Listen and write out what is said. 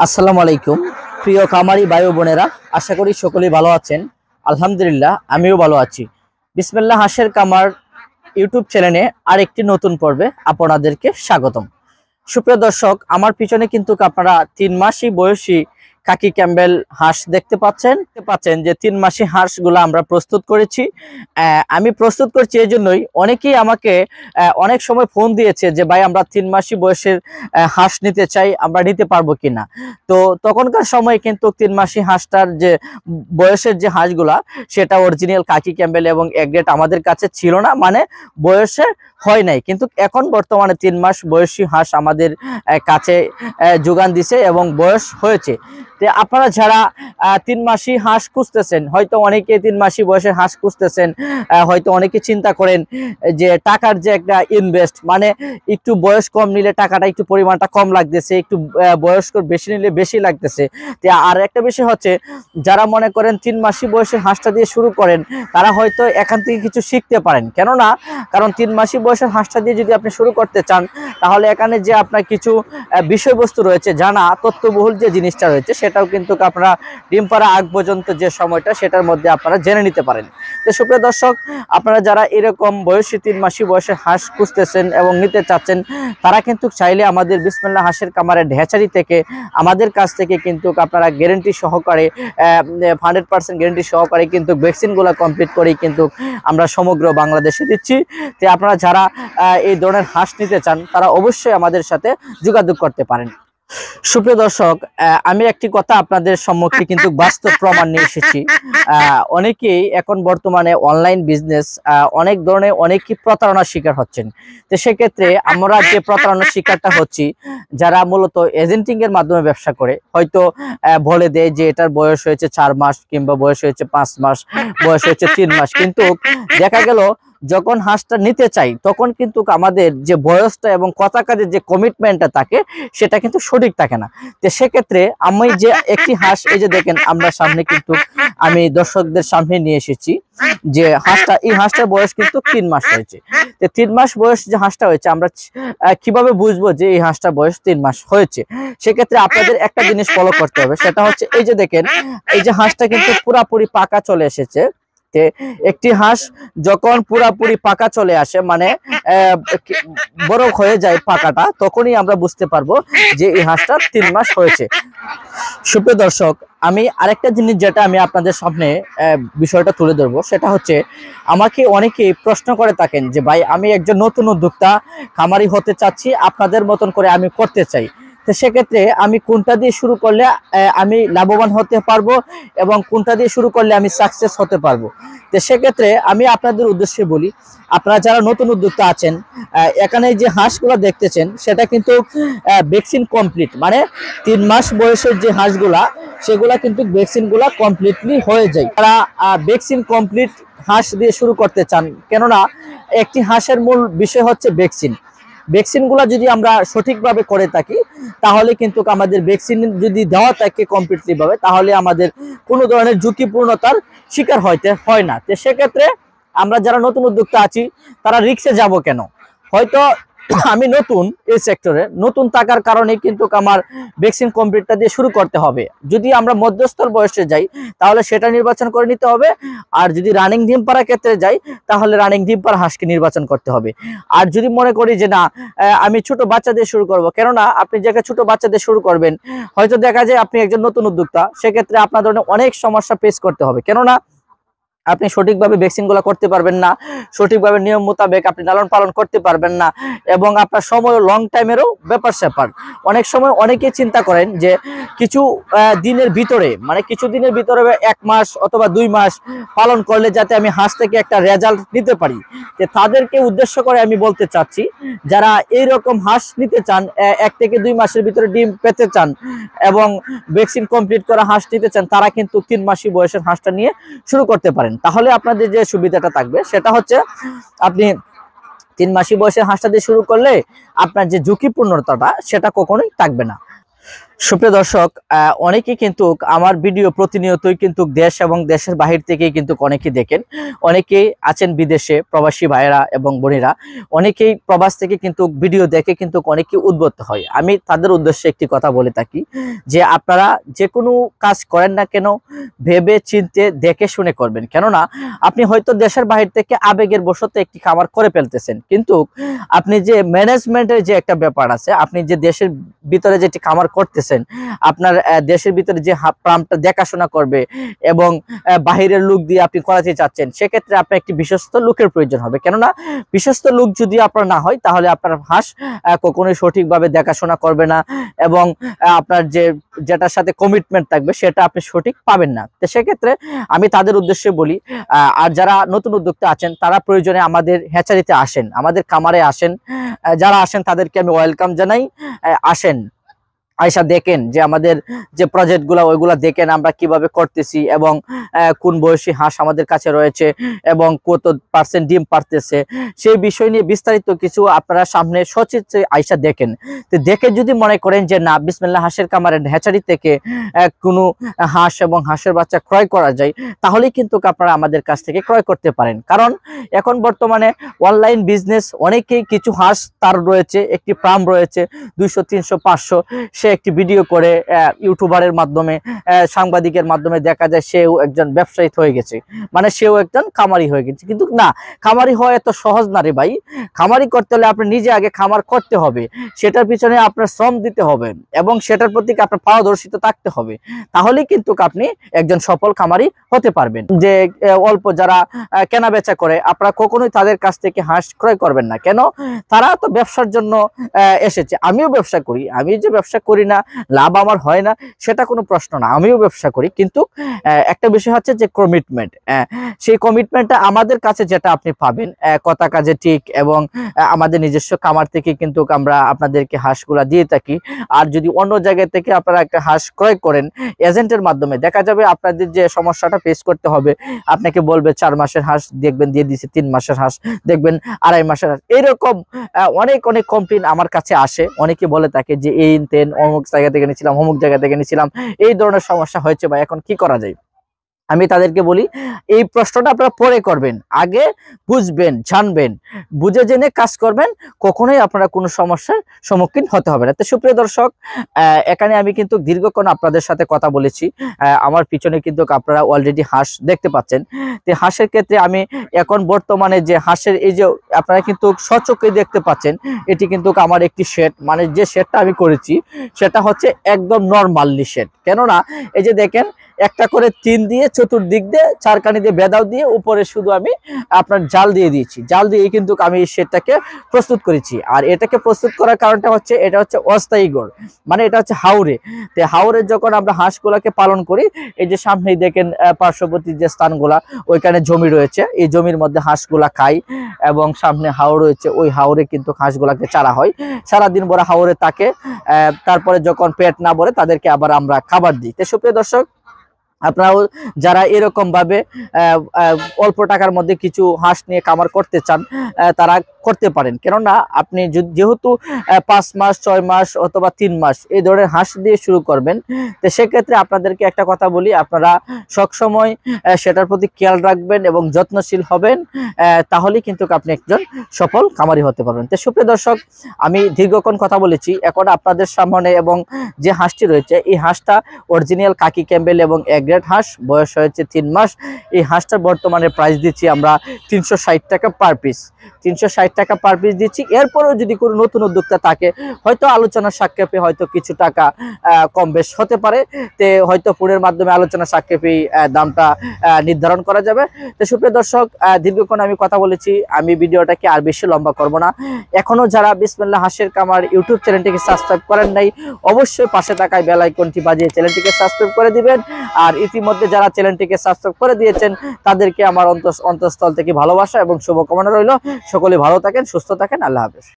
আসসালামু আলাইকুম প্রিয় খামারি ভাই ও বোনেরা, আশা করি সকলেই ভালো আছেন। আলহামদুলিল্লাহ আমিও ভালো আছি। বিসমিল্লাহ হাঁসের কামার ইউটিউব চ্যানেলে আরেকটি নতুন পর্বে আপনাদেরকে স্বাগতম। সুপ্রিয় দর্শক, আমার পিছনে কিন্তু আপনারা 3 মাসই বয়সী কাকি ক্যাম্বেল হাঁস দেখতে পাচ্ছেন যে 3 মাসি হাঁসগুলো আমরা প্রস্তুত করেছি। আমি প্রস্তুত করছি এই জন্যই অনেকেই আমাকে অনেক সময় ফোন দিয়েছে যে ভাই আমরা 3 মাসি বয়সের হাঁস নিতে চাই, আমরা নিতে পারবো কিনা। তো তখনকার সময় কিন্তু 3 মাসি হাঁসটার যে বয়সের যে হাঁসগুলা সেটা অরিজিনাল কাকি ক্যাম্বেল এবং এগ্রেড আমাদের কাছে ছিল না, মানে বয়সে হয় নাই। কিন্তু এখন বর্তমানে 3 মাস বয়সী হাঁস আমাদের কাছে যোগান দিছে এবং বয়স হয়েছে। তো আপনারা যারা 3 মাসি হাঁস খুঁজতেছেন, হয়তো অনেকে 3 মাসি বয়সের হাঁস খুঁজতেছেন, হয়তো অনেকে চিন্তা করেন যে টাকার যে একটা ইনভেস্ট, মানে একটু বয়স কম নিলে টাকাটা একটু পরিমাণটা কম লাগতেছে, একটু বয়স্ক বেশি নিলে বেশি লাগতেছে। তো আর একটা বিষয় হচ্ছে, যারা মনে করেন 3 মাসি বয়সের হাঁসটা দিয়ে শুরু করেন তারা হয়তো এখান থেকে কিছু শিখতে পারেন। কেননা কারণ 3 মাসি বয়সের হাঁসটা দিয়ে যদি আপনি শুরু করতে চান, তাহলে এখানে যে আপনার কিছু বিষয়বস্তু রয়েছে, জানা তথ্যবহুল যে জিনিসটা রয়েছে, সেটাও কিন্তু আপনারা ডিম পাড়া আগ পর্যন্ত যে সময়টা সেটার মধ্যে আপনারা জেনে নিতে পারেন। তো সুপ্রিয় দর্শক, আপনারা যারা এরকম বয়সী 3 মাসি বয়সের হাঁস খুঁজতেছেন এবং নিতে চাচ্ছেন, তারা কিন্তু চাইলে আমাদের বিসমিল্লাহ হাঁসের কামারের ঢেঁচারি থেকে আমাদের কাছ থেকে কিন্তু আপনারা গ্যারেন্টি সহকারে 100% গ্যারেন্টি সহকারে কিন্তু ভ্যাকসিনগুলো কমপ্লিট করেই কিন্তু আমরা সমগ্র বাংলাদেশে দিচ্ছি। তো আপনারা যারা এই ধরনের হাঁস নিতে চান তারা অবশ্যই আমাদের সাথে যোগাযোগ করতে পারেন। সুপ্রিয় দর্শক, আমি একটি কথা আপনাদের সম্মুখে কিন্তু বাস্তব প্রমাণ নিয়ে এসেছি। অনেকেই এখন বর্তমানে অনলাইন বিজনেস অনেক ধরনের অনেকই প্রতারণার শিকার হচ্ছেন। তো সেক্ষেত্রে আমরা যে প্রতারণার শিকারটা হচ্ছি, যারা মূলত এজেন্টিং এর মাধ্যমে ব্যবসা করে, হয়তো বলে দেয় যে এটার বয়স হয়েছে 4 মাস কিংবা বয়স হয়েছে 5 মাস, বয়স হয়েছে 3 মাস, কিন্তু দেখা গেল যখন হাঁসটা নিতে চাই তখন কিন্তু আমাদের যে বয়সটা এবং কথা কাজের যে কমিটমেন্টটা থাকে সেটা কিন্তু সঠিক থাকে না। তো সেক্ষেত্রে আমি যে একটি হাঁস, এই যে দেখেন আমরা সামনে কিন্তু আমি দর্শকদের সামনে নিয়ে এসেছি যে হাঁসটা, এই হাঁসটার বয়স কিন্তু 3 মাস হয়েছে। তো 3 মাস বয়স যে হাঁসটা হয়েছে, আমরা কিভাবে বুঝবো যে এই হাঁসটার বয়স 3 মাস হয়েছে? সেক্ষেত্রে আপনাদের একটা জিনিস ফলো করতে হবে, সেটা হচ্ছে এই যে দেখেন এই যে হাঁসটা কিন্তু পুরাপুরি পাকা চলে এসেছে। একটি হাঁস যখন পুরাপুরি পাকা চলে আসে, মানে বড় হয়ে যায় পাকাটা, তখনই আমরা বুঝতে পারবো যে এই হাঁসটা 3 মাস হয়েছে। সুপ্রিয় দর্শক, আমি আরেকটা জিনিস যেটা আমি আপনাদের সামনে বিষয়টা তুলে ধরবো, সেটা হচ্ছে আমাকে অনেকেই প্রশ্ন করে থাকেন যে ভাই আমি একজন নতুন উদ্যোক্তা খামারি হতে চাচ্ছি, আপনাদের মতন করে আমি করতে চাই। তো সেক্ষেত্রে আমি কোনটা দিয়ে শুরু করলে আমি লাভবান হতে পারবো এবং কোনটা দিয়ে শুরু করলে আমি সাকসেস হতে পারবো। তো সেক্ষেত্রে আমি আপনাদের উদ্দেশ্যে বলি, আপনারা যারা নতুন উদ্যোক্তা আছেন, এখানে যে হাঁসগুলো দেখতেছেন সেটা কিন্তু ভ্যাকসিন কমপ্লিট, মানে 3 মাস বয়সের যে হাঁসগুলা সেগুলা কিন্তু ভ্যাকসিনগুলা কমপ্লিটলি হয়ে যায়। তারা ভ্যাকসিন কমপ্লিট হাঁস দিয়ে শুরু করতে চান, কেননা একটি হাঁসের মূল বিষয় হচ্ছে ভ্যাকসিন। ভ্যাকসিনগুলো যদি আমরা সঠিকভাবে করে থাকি, তাহলে কিন্তু আমাদের ভ্যাকসিন যদি দেওয়া থাকে কমপ্লিটলি ভাবে, তাহলে আমাদের কোনো ধরনের ঝুঁকিপূর্ণতার শিকার হইতে হয় না। তো সেক্ষেত্রে আমরা যারা নতুন উদ্যোক্তা আছি তারা রিস্কে যাব কেন? হয়তো আমি নতুন এই সেক্টরে, নতুন থাকার কারণে কিন্তু আমার ভ্যাকসিন কমপ্লিটটা দিয়ে শুরু করতে হবে। যদি আমরা মধ্যস্থর বয়সে যাই তাহলে সেটা নির্বাচন করে নিতে হবে, আর যদি রানিং ডিম পাড়ার ক্ষেত্রে যাই তাহলে রানিং ডিম পাড়া হাঁসকে নির্বাচন করতে হবে। আর যদি মনে করি যে না আমি ছোট বাচ্চা দিয়ে শুরু করব, কেননা আপনি যাকে ছোট বাচ্চা দিয়ে শুরু করবেন, হয়তো দেখা যায় আপনি একজন নতুন উদ্যোক্তা, সেক্ষেত্রে আপনার ধরনের অনেক সমস্যা ফেস করতে হবে, কেননা আপনি সঠিকভাবে ভ্যাকসিনগুলো করতে পারবেন না, সঠিকভাবে নিয়ম মোতাবেক আপনি লালন পালন করতে পারবেন না, এবং আপনার সময় লং টাইমেরও ব্যাপার স্যাপার। অনেক সময় অনেকেই চিন্তা করেন যে কিছু দিনের ভিতরে, মানে কিছু দিনের ভিতরে 1 মাস অথবা 2 মাস পালন করলে যাতে আমি হাঁস থেকে একটা রেজাল্ট নিতে পারি। যে তাদেরকে উদ্দেশ্য করে আমি বলতে চাচ্ছি, যারা এইরকম হাঁস নিতে চান, 1 থেকে 2 মাসের ভিতরে ডিম পেতে চান এবং ভ্যাকসিন কমপ্লিট করা হাঁস নিতে চান, তারা কিন্তু 3 মাসি বয়সের হাঁসটা নিয়ে শুরু করতে পারেন। তাহলে আপনাদের যে সুবিধাটা থাকবে সেটা হচ্ছে, আপনি 3 মাসি বয়সের হাঁসটা দিয়ে শুরু করলে আপনার যে ঝুঁকিপূর্ণতাটা সেটা কখনোই থাকবে না। সুপ্রিয় দর্শক, অনেকেই কিন্তু আমার ভিডিও প্রতিনিয়তই কিন্তু দেশ এবং দেশের বাহির থেকেই কিন্তু অনেকেই দেখেন। অনেকেই আছেন বিদেশে, প্রবাসী ভাইয়েরা এবং বোনেরা, অনেকেই প্রবাস থেকে কিন্তু ভিডিও দেখে কিন্তু অনেকেই উদ্বুদ্ধ হয়। আমি তাদের উদ্দেশ্যে একটি কথা বলে থাকি যে আপনারা যে কোনো কাজ করেন না কেন ভেবে চিন্তে দেখে শুনে করবেন। কেননা আপনি হয়তো দেশের বাহির থেকে আবেগের বশতে একটি খামার করে ফেলতেছেন, কিন্তু আপনি যে ম্যানেজমেন্টের যে একটা ব্যাপার আছে, আপনি যে দেশের ভিতরে যেটি খামার করতেছেন, আপনার দেশের ভিতরে যে ফার্মটা দেখাশোনা করবে এবং বাহিরের লোক দিয়ে আপনি করাতে চাচ্ছেন, সেক্ষেত্রে আপনার একটি বিশ্বস্ত লোকের প্রয়োজন হবে। কেননা বিশ্বস্ত লোক যদি আপনার না হয়, তাহলে আপনার হাঁস কখনোই সঠিকভাবে দেখাশোনা করবে না এবং আপনার যেটার সাথে কমিটমেন্ট থাকবে সেটা আপনি সঠিক পাবেন না। তো সেক্ষেত্রে আমি তাদের উদ্দেশ্যে বলি, আর যারা নতুন উদ্যোক্তা আছেন তারা প্রয়োজনে আমাদের হ্যাচারিতে আসেন, আমাদের খামারে আসেন। যারা আসেন তাদেরকে আমি ওয়েলকাম জানাই। আসেন, আয়সা দেখেন যে আমাদের যে প্রজেক্টগুলো ওইগুলা দেখেন আমরা কিভাবে করতেছি এবং কোন বয়সী হাঁস আমাদের কাছে রয়েছে এবং কত পার্সেন্ট ডিম পারতেছে, সেই বিষয় নিয়ে বিস্তারিত কিছু আপনারা সামনে সচিত্রে আয়সা দেখেন। তো দেখে যদি মনে করেন যে না, বিসমিল্লাহ হাঁসের খামারের হ্যাচারি থেকে কোনো হাঁস এবং হাঁসের বাচ্চা ক্রয় করা যায়, তাহলেই কিন্তু আপনারা আমাদের কাছ থেকে ক্রয় করতে পারেন। কারণ এখন বর্তমানে অনলাইন বিজনেস, অনেকেই কিছু হাঁস তার রয়েছে, একটি ফার্ম রয়েছে 200, 300, 500, সে একটি ভিডিও করে ইউটিউবারের মাধ্যমে, সাংবাদিকের মাধ্যমে দেখা যায় সেও একজন ব্যবসায়ী হয়ে গেছে, মানে সেও একজন খামারি হয়ে গেছে। কিন্তু না, খামারি হওয়া এত সহজ না রে ভাই। খামারি করতে হলে আপনি নিজে আগে খামার করতে হবে, সেটার পিছনে আপনার শ্রম দিতে হবে এবং সেটার প্রতি আপনার পারদর্শিতা থাকতে হবে, তাহলেই কিন্তু আপনি একজন সফল খামারি হতে পারবেন। যে অল্প যারা কেনা বেচা করে, আপনারা কখনোই তাদের কাছ থেকে হাঁস ক্রয় করবেন না। কেন? তারা তো ব্যবসার জন্য এসেছে। আমিও ব্যবসা করি, আমি যে ব্যবসা করি না, লাভ আমার হয় না, সেটা কোনো প্রশ্ন না, আমিও ব্যবসা করি। কিন্তু একটা বিষয় হচ্ছে যে কমিটমেন্ট, সেই কমিটমেন্টটা আমাদের কাছে যেটা আপনি পাবেন কথা কাজে ঠিক, এবং আমাদের নিজস্ব খামার থেকে কিন্তু আমরা আপনাদেরকে হাঁসগুলা দিয়ে থাকি। আর যদি অন্য জায়গা থেকে আপনারা একটা হাঁস ক্রয় করেন এজেন্টের মাধ্যমে, দেখা যাবে আপনাদের যে সমস্যাটা ফেস করতে হবে, আপনাকে বলবে 4 মাসের হাঁস দেখবেন দিয়ে দিচ্ছে, 3 মাসের হাঁস দেখবেন, 2.5 মাসের হাঁস, এরকম অনেক অনেক কমপ্লেইন আমার কাছে আসে। অনেকে বলে থাকে যে এই তেন অমুক জায়গা থেকে নিয়েছিলাম, অমুক জায়গা থেকে নিয়েছিলাম, এই ধরনের সমস্যা হয়েছে ভাই, এখন কি করা যায়? আমি তাদেরকে বলি, এই প্রশ্নটা আপনারা পরে করবেন, আগে বুঝবেন, জানবেন, বুঝে জেনে কাজ করবেন, কখনোই আপনারা কোনো সমস্যার সম্মুখীন হতে হবে না। তো সুপ্রিয় দর্শক, এখানে আমি কিন্তু দীর্ঘক্ষণ আপনাদের সাথে কথা বলেছি। আমার পিছনে কিন্তু আপনারা অলরেডি হাঁস দেখতে পাচ্ছেন। তো হাঁসের ক্ষেত্রে আমি এখন বর্তমানে যে হাঁসের এই যে আপনারা কিন্তু সচক্ষে দেখতে পাচ্ছেন, এটি কিন্তু আমার একটি শেড, মানে যে শেডটা আমি করেছি সেটা হচ্ছে একদম নরমালি শেড। কেননা এই যে দেখেন, একটা করে 3 দিয়ে চতুর্দিক দিয়ে 4 কানি দিয়ে বেদাও দিয়ে উপরে শুধু আমি আপনার জাল দিয়ে দিয়েছি। জাল দিয়ে কিন্তু আমি এই শেডটাকে প্রস্তুত করেছি। আর এটাকে প্রস্তুত করার কারণটা হচ্ছে, এটা হচ্ছে অস্থায়ী ঘর, মানে এটা হচ্ছে হাওরে। তো হাওরে যখন আমরা হাঁসগুলাকে পালন করি, এই যে সামনেই দেখেন পার্শ্ববর্তী যে স্থানগুলা, ওইখানে জমি রয়েছে, এই জমির মধ্যে হাঁসগুলা খাই এবং সামনে হাওর রয়েছে, ওই হাওরে কিন্তু হাঁসগুলাকে চারা হয়, সারাদিন ভরা হাওরে থাকে। তারপরে যখন পেট না ভরে তাদেরকে আবার আমরা খাবার দিই। তো সুপ্রিয় দর্শক, আপনারাও যারা এরকম ভাবে অল্প টাকার মধ্যে কিছু হাঁস নিয়ে খামার করতে চান, তারা করতে পারেন। কেননা আপনি যেহেতু 5 মাস, 6 মাস অথবা 3 মাস এই ধরনের হাঁস দিয়ে শুরু করবেন, তো সেক্ষেত্রে আপনাদেরকে একটা কথা বলি, আপনারা সবসময় সেটার প্রতি খেয়াল রাখবেন এবং যত্নশীল হবেন, তাহলে কিন্তু আপনি একজন সফল খামারি হতে পারবেন। তো সুপ্রিয় দর্শক, আমি দীর্ঘক্ষণ কথা বলেছি, এখন আপনাদের সামনে এবং যে হাঁসটি রয়েছে, এই হাঁসটা অরিজিনাল কাকি ক্যাম্বেল এবং গ্রেড হাঁস, বয়স হয়েছে 3 মাস। এই হাঁসটার বর্তমানে প্রাইস দিচ্ছি আমরা 360 টাকা পার পিস, 360 টাকা পার পিস দিচ্ছি। এরপরেও যদি কোনো নতুন উদ্যোক্তা থাকে, হয়তো আলোচনার সাক্ষেপে হয়তো কিছু টাকা কম বেশ হতে পারে, তে হয়তো ফোনের মাধ্যমে আলোচনা সাক্ষেপে দামটা নির্ধারণ করা যাবে। তো সুপ্রিয় দর্শক, দীর্ঘক্ষণ আমি কথা বলেছি, আমি ভিডিওটাকে আর বেশি লম্বা করব না। এখনো যারা বিসমিল্লাহ হাঁসের খামার ইউটিউব চ্যানেলটিকে সাবস্ক্রাইব করেন নাই, অবশ্যই পাশে থাকা বেল আইকনটি বাজিয়ে চ্যানেলটিকে সাবস্ক্রাইব করে দিবেন। আর ইতিমধ্যে যারা চ্যানেলটিকে সাবস্ক্রাইব করে দিয়েছেন, তাদেরকে আমার অন্তঃস্থল থেকে ভালোবাসা এবং শুভকামনা রইল। সকলে ভালো থাকেন, সুস্থ থাকেন, আল্লাহ হাফেজ।